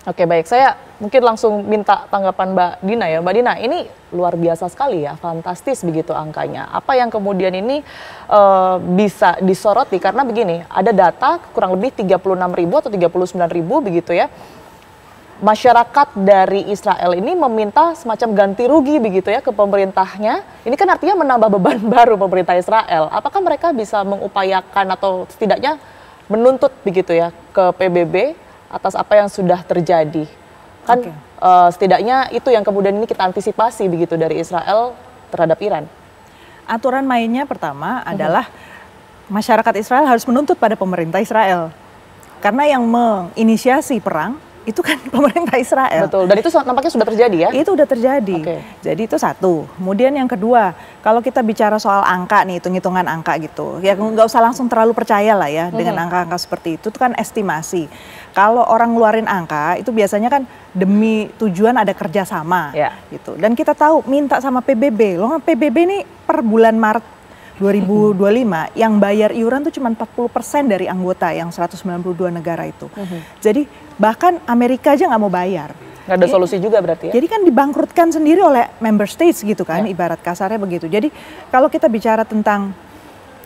Oke, baik. Saya mungkin langsung minta tanggapan Mbak Dina ya. Mbak Dina, ini luar biasa sekali ya, fantastis begitu angkanya. Apa yang kemudian ini bisa disoroti? Karena begini, ada data kurang lebih 36.000 atau 39.000 begitu ya. Masyarakat dari Israel ini meminta semacam ganti rugi begitu ya ke pemerintahnya. Ini kan artinya menambah beban baru pemerintah Israel. Apakah mereka bisa mengupayakan atau setidaknya menuntut begitu ya ke PBB atas apa yang sudah terjadi? Kan setidaknya itu yang kemudian ini kita antisipasi begitu dari Israel terhadap Iran. Aturan mainnya pertama adalah masyarakat Israel harus menuntut pada pemerintah Israel. Karena yang menginisiasi perang itu kan pemerintah Israel. Betul, dan itu nampaknya sudah terjadi ya? Itu udah terjadi. Jadi itu satu. Kemudian yang kedua, kalau kita bicara soal angka nih, hitung-hitungan angka gitu, ya nggak usah langsung terlalu percaya lah ya dengan angka-angka seperti itu kan estimasi. Kalau orang ngeluarin angka, itu biasanya kan demi tujuan ada kerjasama gitu. Dan kita tahu minta sama PBB, loh PBB ini per bulan Maret 2025 yang bayar iuran tuh cuma 40% dari anggota yang 192 negara itu. Jadi bahkan Amerika aja nggak mau bayar. Nggak ada solusi juga berarti ya? Jadi kan dibangkrutkan sendiri oleh member states gitu kan, ibarat kasarnya begitu. Jadi kalau kita bicara tentang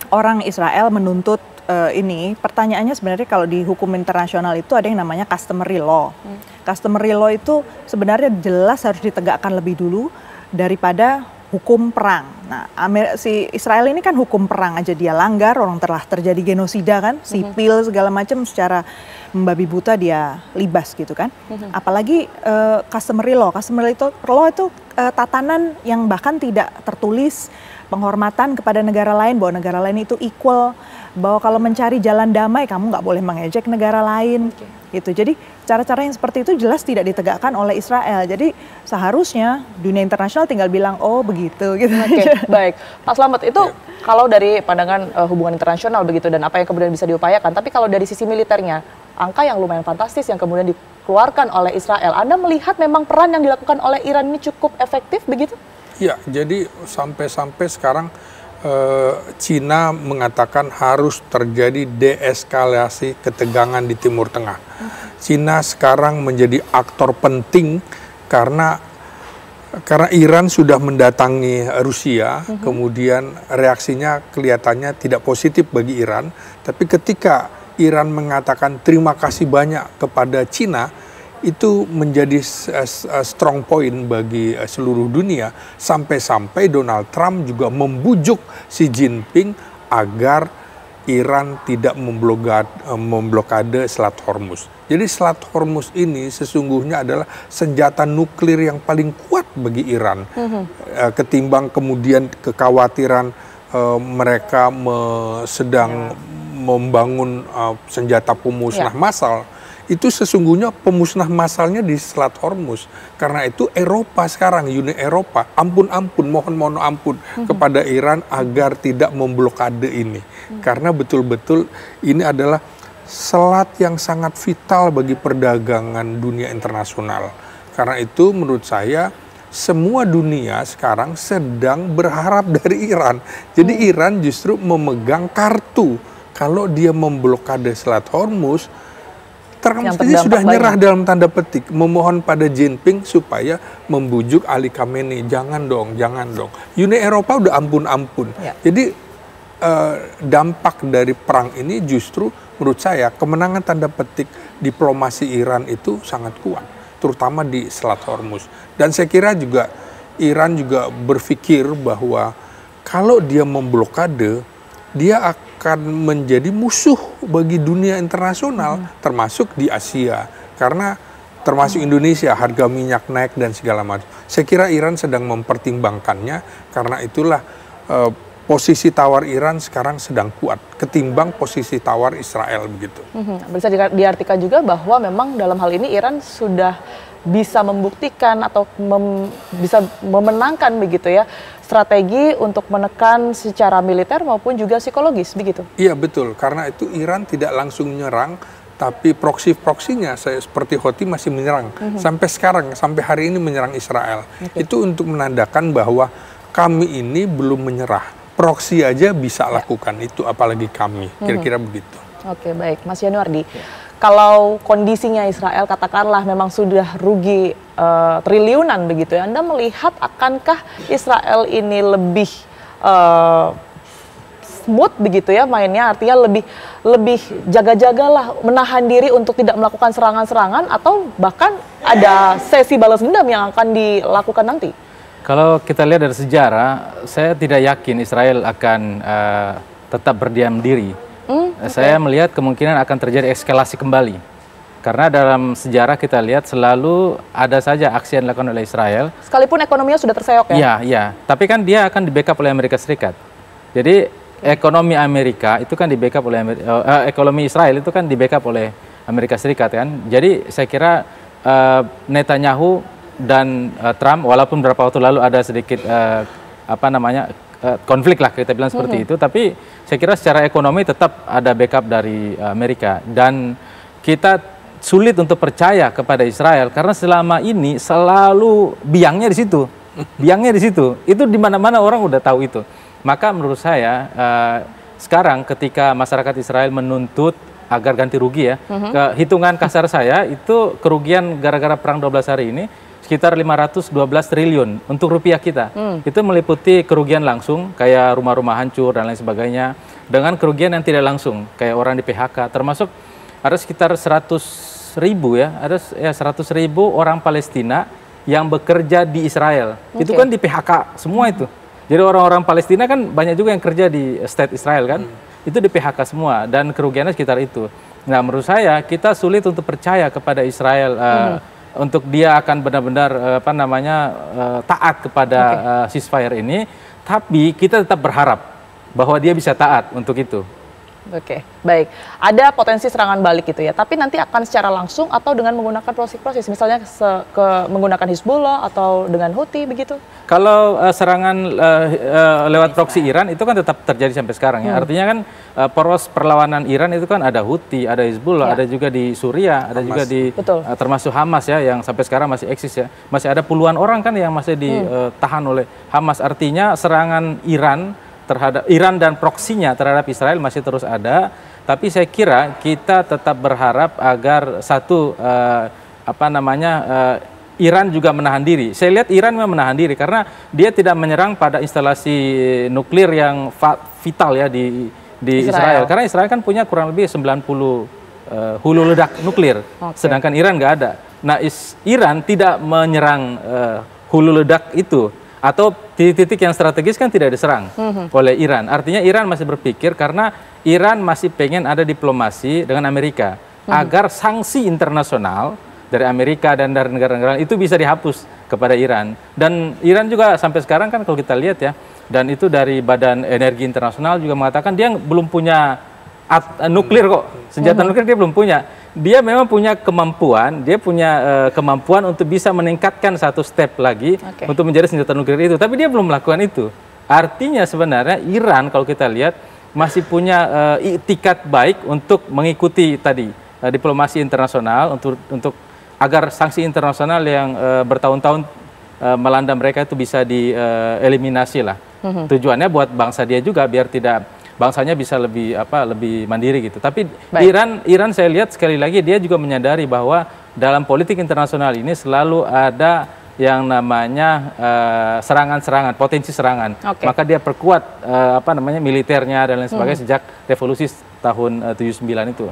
orang Israel menuntut ini, pertanyaannya sebenarnya kalau di hukum internasional itu ada yang namanya customary law. Customary law itu sebenarnya jelas harus ditegakkan lebih dulu daripada hukum perang. Nah, si Israel ini kan hukum perang aja dia langgar, orang telah terjadi genosida kan, sipil segala macam secara membabi buta dia libas gitu kan. Apalagi customary law. Customary law itu tatanan yang bahkan tidak tertulis, penghormatan kepada negara lain, bahwa negara lain itu equal, bahwa kalau mencari jalan damai kamu nggak boleh mengejek negara lain gitu. Jadi cara-cara yang seperti itu jelas tidak ditegakkan oleh Israel. Jadi seharusnya dunia internasional tinggal bilang oh begitu gitu. Baik, Pak Slamet, itu kalau dari pandangan hubungan internasional begitu dan apa yang kemudian bisa diupayakan, tapi kalau dari sisi militernya, angka yang lumayan fantastis yang kemudian dikeluarkan oleh Israel, Anda melihat memang peran yang dilakukan oleh Iran ini cukup efektif begitu? Ya, jadi sampai sekarang Cina mengatakan harus terjadi deeskalasi ketegangan di Timur Tengah. Cina sekarang menjadi aktor penting karena Iran sudah mendatangi Rusia, kemudian reaksinya kelihatannya tidak positif bagi Iran. Tapi ketika Iran mengatakan terima kasih banyak kepada Cina, itu menjadi strong point bagi seluruh dunia, sampai-sampai Donald Trump juga membujuk Xi Jinping agar Iran tidak memblokade Selat Hormuz. Jadi Selat Hormuz ini sesungguhnya adalah senjata nuklir yang paling kuat bagi Iran, ketimbang kemudian kekhawatiran mereka sedang membangun senjata pemusnah massal. Itu sesungguhnya pemusnah massalnya di Selat Hormuz. Karena itu Eropa sekarang, Uni Eropa, mohon ampun kepada Iran agar tidak memblokade ini. Karena betul-betul ini adalah selat yang sangat vital bagi perdagangan dunia internasional. Karena itu menurut saya semua dunia sekarang sedang berharap dari Iran. Jadi Iran justru memegang kartu. Kalau dia memblokade Selat Hormuz, Trump ini sudah nyerah dalam tanda petik, memohon pada Jinping supaya membujuk Ali Khamenei, jangan dong. Uni Eropa udah ampun-ampun. Jadi dampak dari perang ini justru menurut saya kemenangan tanda petik diplomasi Iran itu sangat kuat, terutama di Selat Hormuz. Dan saya kira juga Iran juga berpikir bahwa kalau dia memblokade, dia akan menjadi musuh bagi dunia internasional, termasuk di Asia. Karena termasuk Indonesia, harga minyak naik dan segala macam. Saya kira Iran sedang mempertimbangkannya, karena itulah posisi tawar Iran sekarang sedang kuat, ketimbang posisi tawar Israel begitu. Bisa diartikan juga bahwa memang dalam hal ini Iran sudah bisa membuktikan atau bisa memenangkan begitu ya strategi untuk menekan secara militer maupun juga psikologis begitu. Iya betul, karena itu Iran tidak langsung menyerang, tapi proksinya seperti Houthi masih menyerang sampai sekarang, sampai hari ini menyerang Israel. Itu untuk menandakan bahwa kami ini belum menyerah. Proksi aja bisa lakukan itu, apalagi kami. Kira-kira begitu. Oke, baik, Mas Yanuardi. kalau kondisinya Israel katakanlah memang sudah rugi triliunan begitu ya, Anda melihat akankah Israel ini lebih smooth begitu ya mainnya, artinya lebih jaga-jagalah, menahan diri untuk tidak melakukan serangan-serangan, atau bahkan ada sesi balas dendam yang akan dilakukan nanti? Kalau kita lihat dari sejarah, saya tidak yakin Israel akan tetap berdiam diri. Saya melihat kemungkinan akan terjadi eskalasi kembali. Karena dalam sejarah kita lihat selalu ada saja aksi yang dilakukan oleh Israel. Sekalipun ekonominya sudah terseok ya? Iya, iya. Tapi kan dia akan di-backup oleh Amerika Serikat. Jadi ekonomi Amerika itu kan di-backup oleh ekonomi Israel itu kan di-backup oleh Amerika Serikat kan. Jadi saya kira Netanyahu dan Trump, walaupun beberapa waktu lalu ada sedikit konflik lah kita bilang seperti itu, tapi saya kira secara ekonomi tetap ada backup dari Amerika, dan kita sulit untuk percaya kepada Israel karena selama ini selalu biangnya di situ, itu di mana-mana orang udah tahu itu. Maka menurut saya sekarang ketika masyarakat Israel menuntut agar ganti rugi ya, hitungan kasar saya itu kerugian gara-gara perang 12 hari ini sekitar 512 triliun untuk rupiah kita. Itu meliputi kerugian langsung kayak rumah-rumah hancur dan lain sebagainya, dengan kerugian yang tidak langsung kayak orang di PHK, termasuk ada sekitar 100.000 ya, ada 100.000 orang Palestina yang bekerja di Israel. Itu kan di PHK semua itu. Jadi orang-orang Palestina kan banyak juga yang kerja di state Israel kan, itu di PHK semua, dan kerugiannya sekitar itu. Nah menurut saya kita sulit untuk percaya kepada Israel untuk dia akan benar-benar taat kepada ceasefire ini, tapi kita tetap berharap bahwa dia bisa taat untuk itu. Oke, baik. Ada potensi serangan balik gitu ya, tapi nanti akan secara langsung atau dengan menggunakan proses, misalnya menggunakan Hizbullah atau dengan Houthi begitu? Kalau serangan lewat proksi Iran itu kan tetap terjadi sampai sekarang ya. Artinya kan poros perlawanan Iran itu kan ada Houthi, ada Hizbullah, ada juga di Suriah, ada juga di termasuk Hamas ya yang sampai sekarang masih eksis ya. Masih ada puluhan orang kan yang masih ditahan oleh Hamas. Artinya serangan Iran terhadap Iran dan proksinya terhadap Israel masih terus ada, tapi saya kira kita tetap berharap agar Iran juga menahan diri. Saya lihat Iran memang menahan diri karena dia tidak menyerang pada instalasi nuklir yang vital ya di Israel. Karena Israel kan punya kurang lebih 90 hulu ledak nuklir, sedangkan Iran nggak ada. Nah, Iran tidak menyerang hulu ledak itu, atau titik-titik yang strategis kan tidak diserang oleh Iran. Artinya Iran masih berpikir, karena Iran masih pengen ada diplomasi dengan Amerika agar sanksi internasional dari Amerika dan dari negara-negara itu bisa dihapus kepada Iran. Dan Iran juga sampai sekarang kan kalau kita lihat ya, dan itu dari Badan Energi Internasional juga mengatakan dia belum punya nuklir kok, senjata nuklir dia belum punya. Dia memang punya kemampuan, untuk bisa meningkatkan satu step lagi untuk menjadi senjata nuklir itu, tapi dia belum melakukan itu. Artinya sebenarnya Iran kalau kita lihat masih punya itikat baik untuk mengikuti tadi diplomasi internasional untuk agar sanksi internasional yang bertahun-tahun melanda mereka itu bisa dieliminasi lah. Tujuannya buat bangsa dia juga biar bangsanya bisa lebih mandiri gitu. Tapi Iran saya lihat sekali lagi dia juga menyadari bahwa dalam politik internasional ini selalu ada yang namanya serangan-serangan, potensi serangan. Maka dia perkuat militernya dan lain sebagainya sejak revolusi tahun 79 itu.